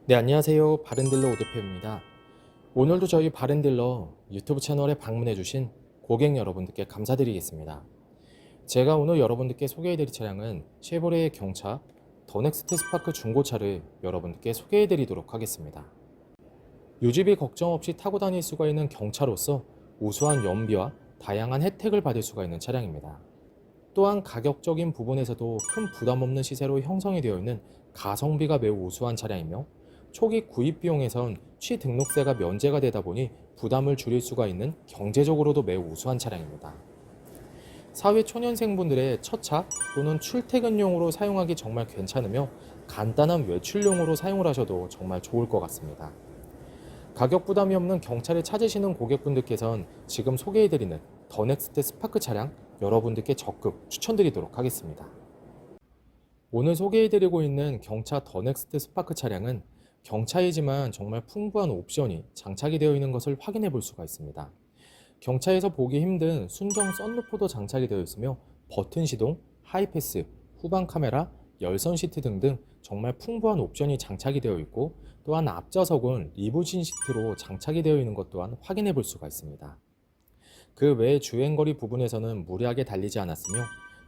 네, 안녕하세요. 바른딜러 오대표입니다. 오늘도 저희 바른딜러 유튜브 채널에 방문해주신 고객 여러분들께 감사드리겠습니다. 제가 오늘 여러분들께 소개해드릴 차량은 쉐보레의 경차 더넥스트 스파크 중고차를 여러분들께 소개해드리도록 하겠습니다. 유지비 걱정 없이 타고 다닐 수가 있는 경차로서 우수한 연비와 다양한 혜택을 받을 수가 있는 차량입니다. 또한 가격적인 부분에서도 큰 부담 없는 시세로 형성이 되어 있는 가성비가 매우 우수한 차량이며 초기 구입 비용에선 취등록세가 면제가 되다 보니 부담을 줄일 수가 있는 경제적으로도 매우 우수한 차량입니다. 사회 초년생분들의 첫 차 또는 출퇴근용으로 사용하기 정말 괜찮으며 간단한 외출용으로 사용을 하셔도 정말 좋을 것 같습니다. 가격 부담이 없는 경차를 찾으시는 고객분들께선 지금 소개해드리는 더넥스트 스파크 차량 여러분들께 적극 추천드리도록 하겠습니다. 오늘 소개해드리고 있는 경차 더넥스트 스파크 차량은 경차이지만 정말 풍부한 옵션이 장착이 되어 있는 것을 확인해 볼 수가 있습니다. 경차에서 보기 힘든 순정 썬루프도 장착이 되어 있으며 버튼 시동, 하이패스, 후방 카메라, 열선 시트 등등 정말 풍부한 옵션이 장착이 되어 있고 또한 앞좌석은 리무진 시트로 장착이 되어 있는 것 또한 확인해 볼 수가 있습니다. 그 외에 주행거리 부분에서는 무리하게 달리지 않았으며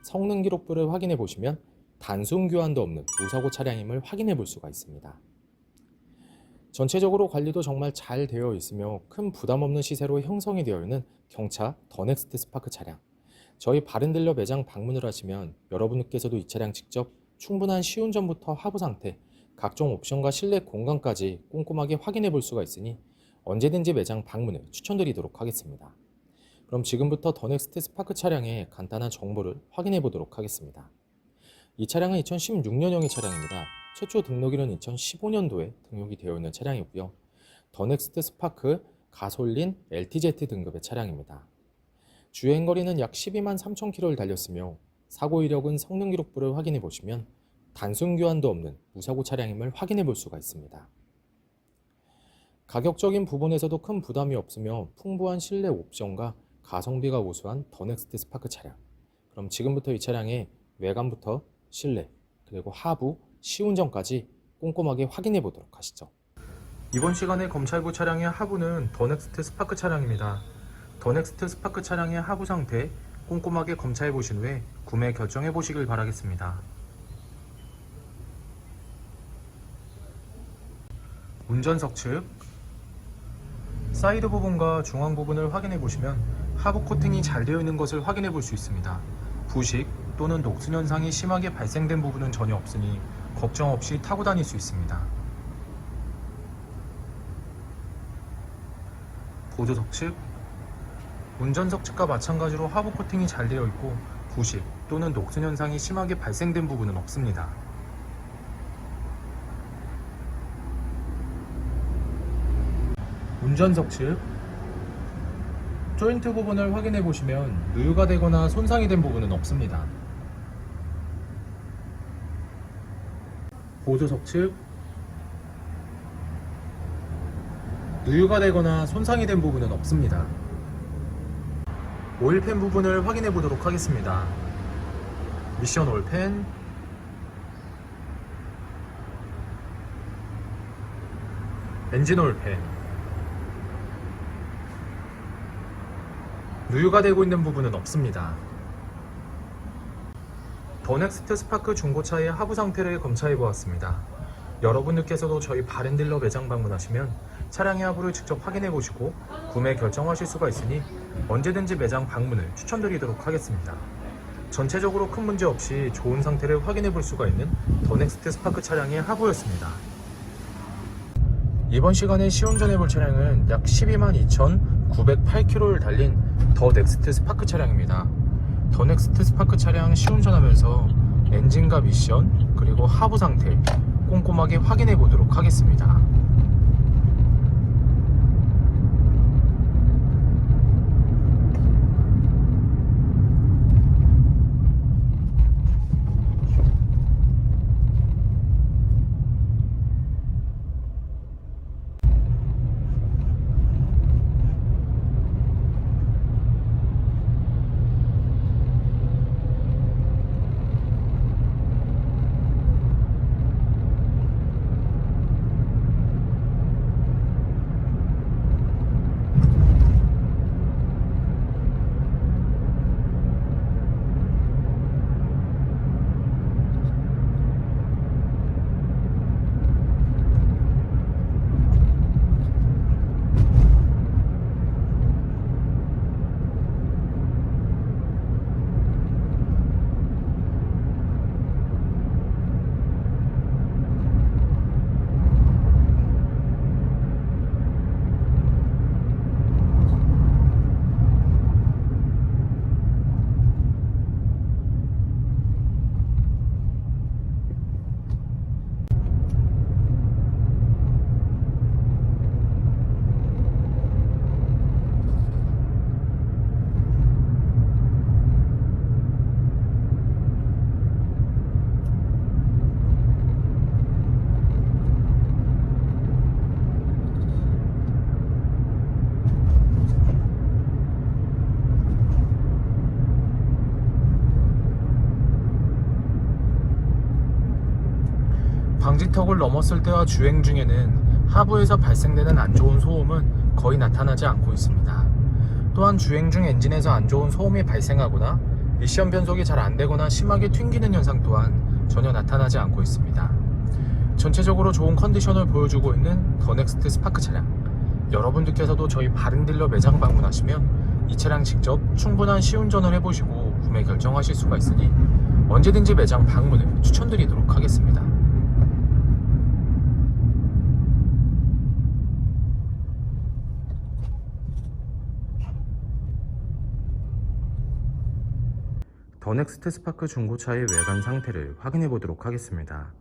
성능 기록부를 확인해 보시면 단순 교환도 없는 무사고 차량임을 확인해 볼 수가 있습니다. 전체적으로 관리도 정말 잘 되어 있으며 큰 부담 없는 시세로 형성이 되어 있는 경차 더넥스트 스파크 차량. 저희 바른딜러 매장 방문을 하시면 여러분께서도 이 차량 직접 충분한 시운전부터 하부 상태, 각종 옵션과 실내 공간까지 꼼꼼하게 확인해 볼 수가 있으니 언제든지 매장 방문을 추천드리도록 하겠습니다. 그럼 지금부터 더넥스트 스파크 차량의 간단한 정보를 확인해 보도록 하겠습니다. 이 차량은 2016년형의 차량입니다. 최초 등록일은 2015년도에 등록이 되어 있는 차량이고요. 더넥스트 스파크 가솔린 LTZ 등급의 차량입니다. 주행거리는 약 12만 3천 킬로를 달렸으며 사고 이력은 성능 기록부를 확인해 보시면 단순 교환도 없는 무사고 차량임을 확인해 볼 수가 있습니다. 가격적인 부분에서도 큰 부담이 없으며 풍부한 실내 옵션과 가성비가 우수한 더넥스트 스파크 차량. 그럼 지금부터 이 차량의 외관부터 실내 그리고 하부, 시운전까지 꼼꼼하게 확인해 보도록 하시죠. 이번 시간에 검찰부 차량의 하부는 더넥스트 스파크 차량입니다. 더넥스트 스파크 차량의 하부 상태 꼼꼼하게 검사해 보신 후에 구매 결정해 보시길 바라겠습니다. 운전석 측 사이드 부분과 중앙 부분을 확인해 보시면 하부 코팅이 잘 되어 있는 것을 확인해 볼 수 있습니다. 부식 또는 녹슨 현상이 심하게 발생된 부분은 전혀 없으니 걱정 없이 타고 다닐 수 있습니다. 보조석 측 운전석 측과 마찬가지로 하부 코팅이 잘 되어 있고 부식 또는 녹슨 현상이 심하게 발생된 부분은 없습니다. 운전석 측 조인트 부분을 확인해 보시면 누유가 되거나 손상이 된 부분은 없습니다. 보조석 측 누유가 되거나 손상이 된 부분은 없습니다. 오일팬 부분을 확인해 보도록 하겠습니다. 미션 오일팬, 엔진 오일팬, 누유가 되고 있는 부분은 없습니다. 더넥스트 스파크 중고차의 하부 상태를 검사해 보았습니다. 여러분들께서도 저희 바른딜러 매장 방문하시면 차량의 하부를 직접 확인해 보시고 구매 결정하실 수가 있으니 언제든지 매장 방문을 추천드리도록 하겠습니다. 전체적으로 큰 문제 없이 좋은 상태를 확인해 볼 수가 있는 더넥스트 스파크 차량의 하부였습니다. 이번 시간에 시운전해 볼 차량은 약 12만 2,908km를 달린 더넥스트 스파크 차량입니다. 더넥스트 스파크 차량 시운전하면서 엔진과 미션 그리고 하부 상태 꼼꼼하게 확인해 보도록 하겠습니다. 방지턱을 넘었을 때와 주행 중에는 하부에서 발생되는 안 좋은 소음은 거의 나타나지 않고 있습니다. 또한 주행 중 엔진에서 안 좋은 소음이 발생하거나 미션 변속이 잘 안되거나 심하게 튕기는 현상 또한 전혀 나타나지 않고 있습니다. 전체적으로 좋은 컨디션을 보여주고 있는 더 넥스트 스파크 차량, 여러분들께서도 저희 바른딜러 매장 방문하시면 이 차량 직접 충분한 시운전을 해보시고 구매 결정하실 수가 있으니 언제든지 매장 방문을 추천드리도록 하겠습니다. 더 넥스트 스파크 중고차의 외관 상태를 확인해 보도록 하겠습니다.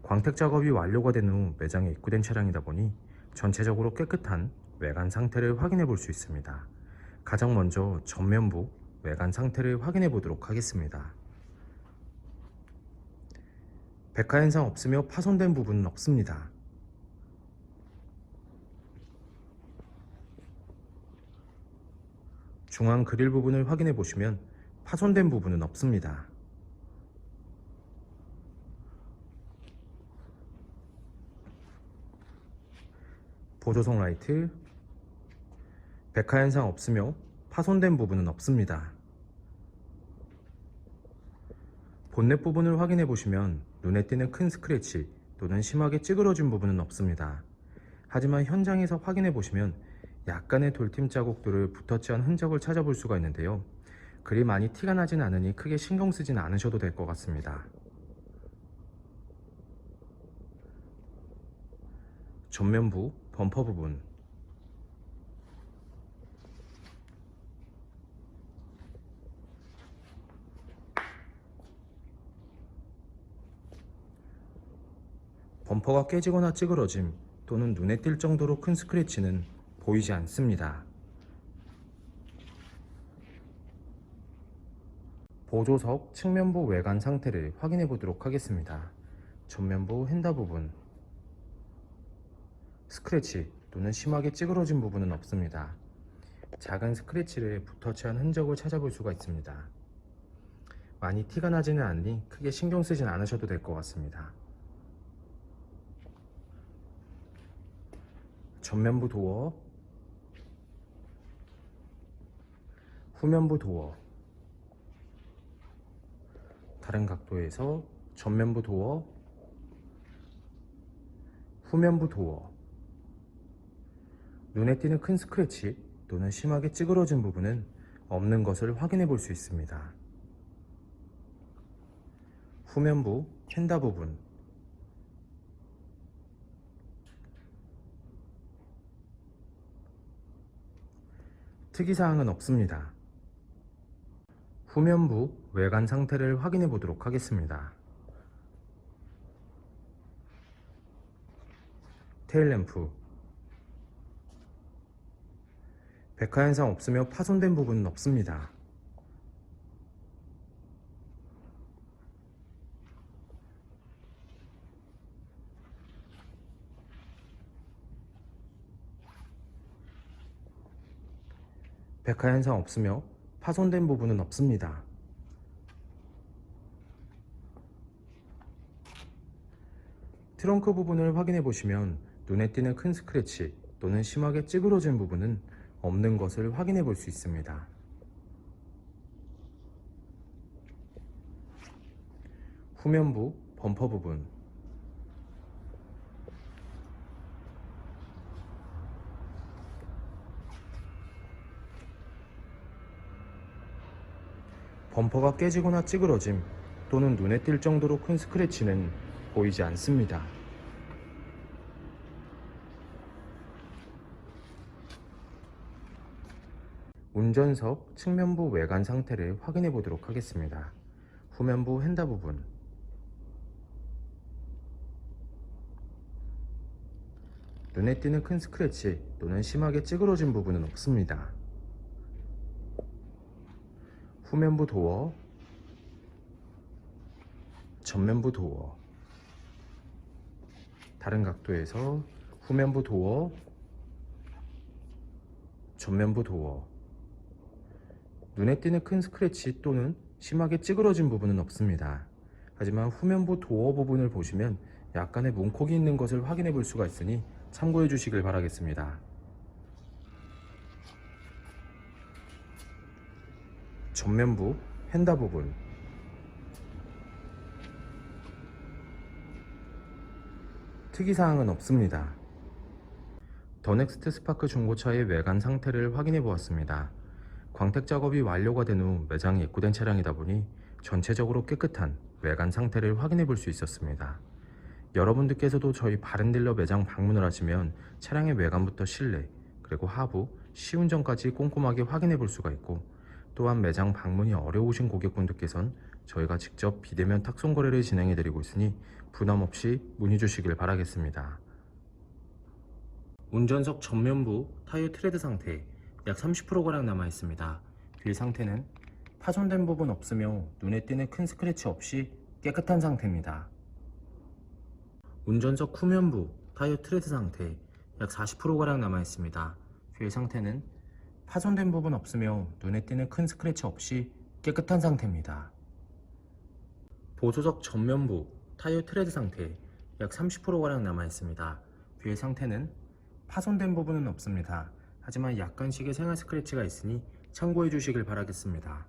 광택 작업이 완료가 된 후 매장에 입고된 차량이다 보니 전체적으로 깨끗한 외관 상태를 확인해 볼 수 있습니다. 가장 먼저 전면부 외관 상태를 확인해 보도록 하겠습니다. 백화 현상 없으며 파손된 부분은 없습니다. 중앙 그릴 부분을 확인해 보시면 파손된 부분은 없습니다. 보조석 라이트, 백화 현상 없으며 파손된 부분은 없습니다. 본넷 부분을 확인해 보시면 눈에 띄는 큰 스크래치 또는 심하게 찌그러진 부분은 없습니다. 하지만 현장에서 확인해 보시면 약간의 돌팀 자국들을 붓터치한 흔적을 찾아볼 수가 있는데요. 그리 많이 티가 나진 않으니 크게 신경 쓰진 않으셔도 될 것 같습니다. 전면부 범퍼 부분, 범퍼가 깨지거나 찌그러짐 또는 눈에 띌 정도로 큰 스크래치는 보이지 않습니다. 보조석 측면부 외관 상태를 확인해 보도록 하겠습니다. 전면부 핸다 부분, 스크래치 또는 심하게 찌그러진 부분은 없습니다. 작은 스크래치를 붓터치한 흔적을 찾아볼 수가 있습니다. 많이 티가 나지는 않으니 크게 신경 쓰진 않으셔도 될 것 같습니다. 전면부 도어, 후면부 도어, 다른 각도에서 전면부 도어, 후면부 도어, 눈에 띄는 큰 스크래치 또는 심하게 찌그러진 부분은 없는 것을 확인해 볼 수 있습니다. 후면부 캔다 부분, 특이사항은 없습니다. 후면부 외관 상태를 확인해 보도록 하겠습니다. 테일램프, 백화 현상 없으며 파손된 부분은 없습니다. 백화 현상 없으며 파손된 부분은 없습니다. 트렁크 부분을 확인해 보시면 눈에 띄는 큰 스크래치 또는 심하게 찌그러진 부분은 없는 것을 확인해 볼 수 있습니다. 후면부 범퍼 부분, 범퍼가 깨지거나 찌그러짐 또는 눈에 띌 정도로 큰 스크래치는 보이지 않습니다. 운전석 측면부 외관 상태를 확인해 보도록 하겠습니다. 후면부 핸다 부분, 눈에 띄는 큰 스크래치 또는 심하게 찌그러진 부분은 없습니다. 후면부 도어, 전면부 도어, 다른 각도에서 후면부 도어, 전면부 도어, 눈에 띄는 큰 스크래치 또는 심하게 찌그러진 부분은 없습니다. 하지만 후면부 도어 부분을 보시면 약간의 문콕이 있는 것을 확인해 볼 수가 있으니 참고해 주시길 바라겠습니다. 전면부 휀다 부분, 특이사항은 없습니다. 더 넥스트 스파크 중고차의 외관 상태를 확인해 보았습니다. 광택 작업이 완료가 된 후 매장에 입고된 차량이다 보니 전체적으로 깨끗한 외관 상태를 확인해 볼 수 있었습니다. 여러분들께서도 저희 바른딜러 매장 방문을 하시면 차량의 외관부터 실내 그리고 하부, 시운전까지 꼼꼼하게 확인해 볼 수가 있고, 또한 매장 방문이 어려우신 고객분들께선 저희가 직접 비대면 탁송 거래를 진행해 드리고 있으니 부담 없이 문의 주시길 바라겠습니다. 운전석 전면부 타이어 트레드 상태 약 30%가량 남아 있습니다. 휠 상태는 파손된 부분 없으며 눈에 띄는 큰 스크래치 없이 깨끗한 상태입니다. 운전석 후면부 타이어 트레드 상태 약 40%가량 남아 있습니다. 휠 상태는 파손된 부분 없으며 눈에 띄는 큰 스크래치 없이 깨끗한 상태입니다. 보조석 전면부 타이어 트레드 상태 약 30%가량 남아 있습니다. 휠 상태는 파손된 부분은 없습니다. 하지만 약간씩의 생활 스크래치가 있으니 참고해 주시길 바라겠습니다.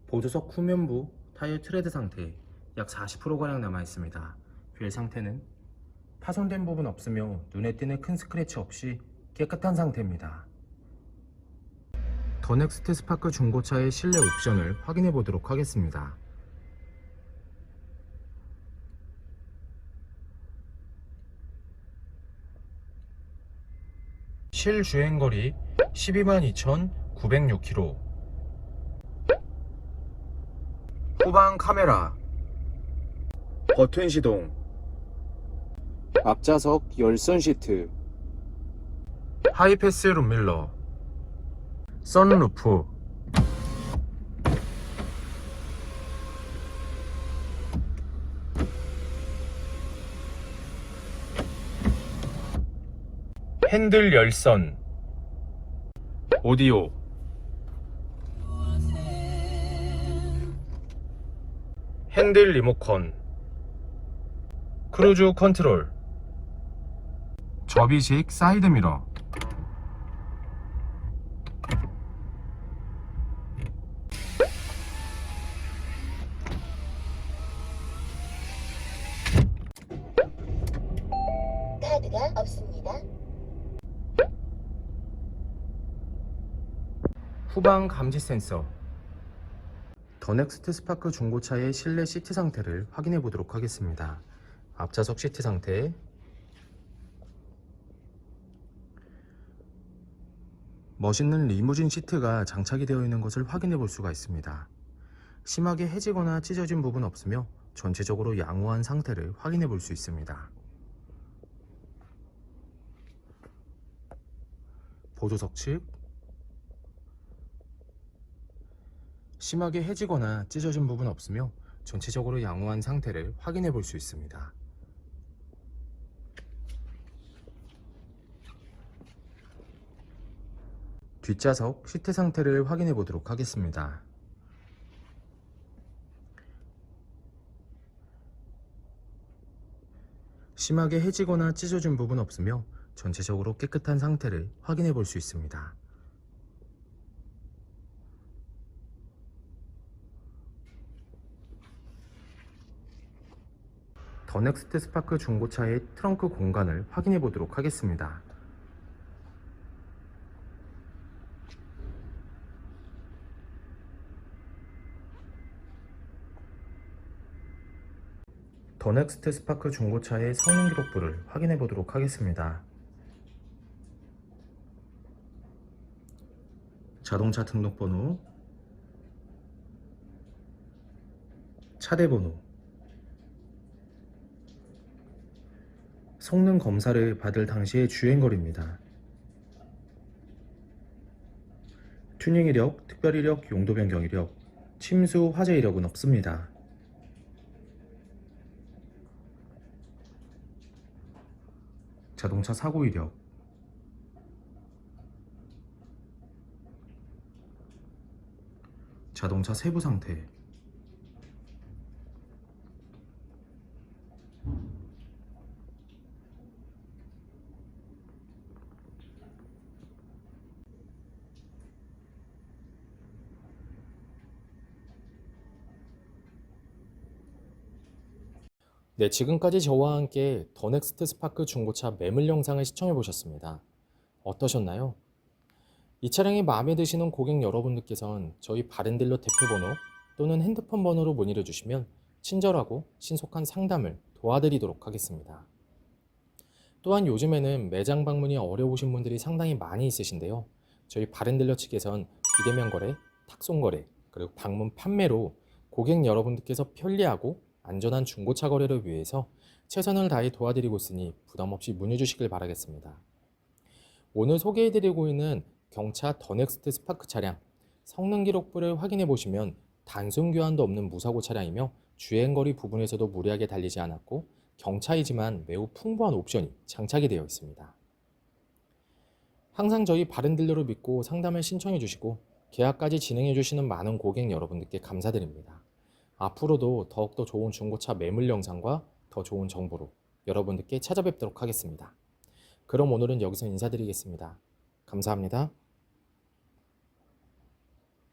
보조석 후면부 타이어 트레드 상태 약 40%가량 남아 있습니다. 휠 상태는 파손된 부분 없으며 눈에 띄는 큰 스크래치 없이 깨끗한 상태입니다. 더 넥스트 스파크 중고차의 실내 옵션을 확인해 보도록 하겠습니다. 실주행거리 122,906km, 후방 카메라, 버튼 시동, 앞좌석 열선 시트, 하이패스 룸밀러, 선루프, 핸들 열선, 오디오, 핸들 리모컨, 크루즈 컨트롤, 접이식 사이드미러, 카드가 없습니다. 후방 감지 센서. 더 넥스트 스파크 중고차의 실내 시트 상태를 확인해 보도록 하겠습니다. 앞좌석 시트 상태, 멋있는 리무진 시트가 장착이 되어 있는 것을 확인해 볼 수가 있습니다. 심하게 해지거나 찢어진 부분 없으며 전체적으로 양호한 상태를 확인해 볼 수 있습니다. 보조석 측, 심하게 해지거나 찢어진 부분 없으며 전체적으로 양호한 상태를 확인해 볼 수 있습니다. 뒷좌석 시트 상태를 확인해 보도록 하겠습니다. 심하게 해지거나 찢어진 부분 없으며 전체적으로 깨끗한 상태를 확인해 볼 수 있습니다. 더 넥스트 스파크 중고차의 트렁크 공간을 확인해 보도록 하겠습니다. 더 넥스트 스파크 중고차의 성능 기록부를 확인해 보도록 하겠습니다. 자동차 등록번호, 차대번호, 성능 검사를 받을 당시의 주행거리입니다. 튜닝 이력, 특별 이력, 용도 변경 이력, 침수 화재 이력은 없습니다. 자동차 사고 이력, 자동차 세부 상태, 네, 지금까지 저와 함께 더 넥스트 스파크 중고차 매물 영상을 시청해 보셨습니다. 어떠셨나요? 이 차량이 마음에 드시는 고객 여러분들께선 저희 바렌딜러 대표번호 또는 핸드폰 번호로 문의를 주시면 친절하고 신속한 상담을 도와드리도록 하겠습니다. 또한 요즘에는 매장 방문이 어려우신 분들이 상당히 많이 있으신데요. 저희 바렌딜러 측에선 비대면 거래, 탁송 거래, 그리고 방문 판매로 고객 여러분들께서 편리하고 안전한 중고차 거래를 위해서 최선을 다해 도와드리고 있으니 부담 없이 문의 주시길 바라겠습니다. 오늘 소개해드리고 있는 경차 더 넥스트 스파크 차량 성능 기록부를 확인해 보시면 단순 교환도 없는 무사고 차량이며 주행거리 부분에서도 무리하게 달리지 않았고 경차이지만 매우 풍부한 옵션이 장착이 되어 있습니다. 항상 저희 바른딜러를 믿고 상담을 신청해 주시고 계약까지 진행해 주시는 많은 고객 여러분들께 감사드립니다. 앞으로도 더욱더 좋은 중고차 매물 영상과 더 좋은 정보로 여러분들께 찾아뵙도록 하겠습니다. 그럼 오늘은 여기서 인사드리겠습니다. 감사합니다.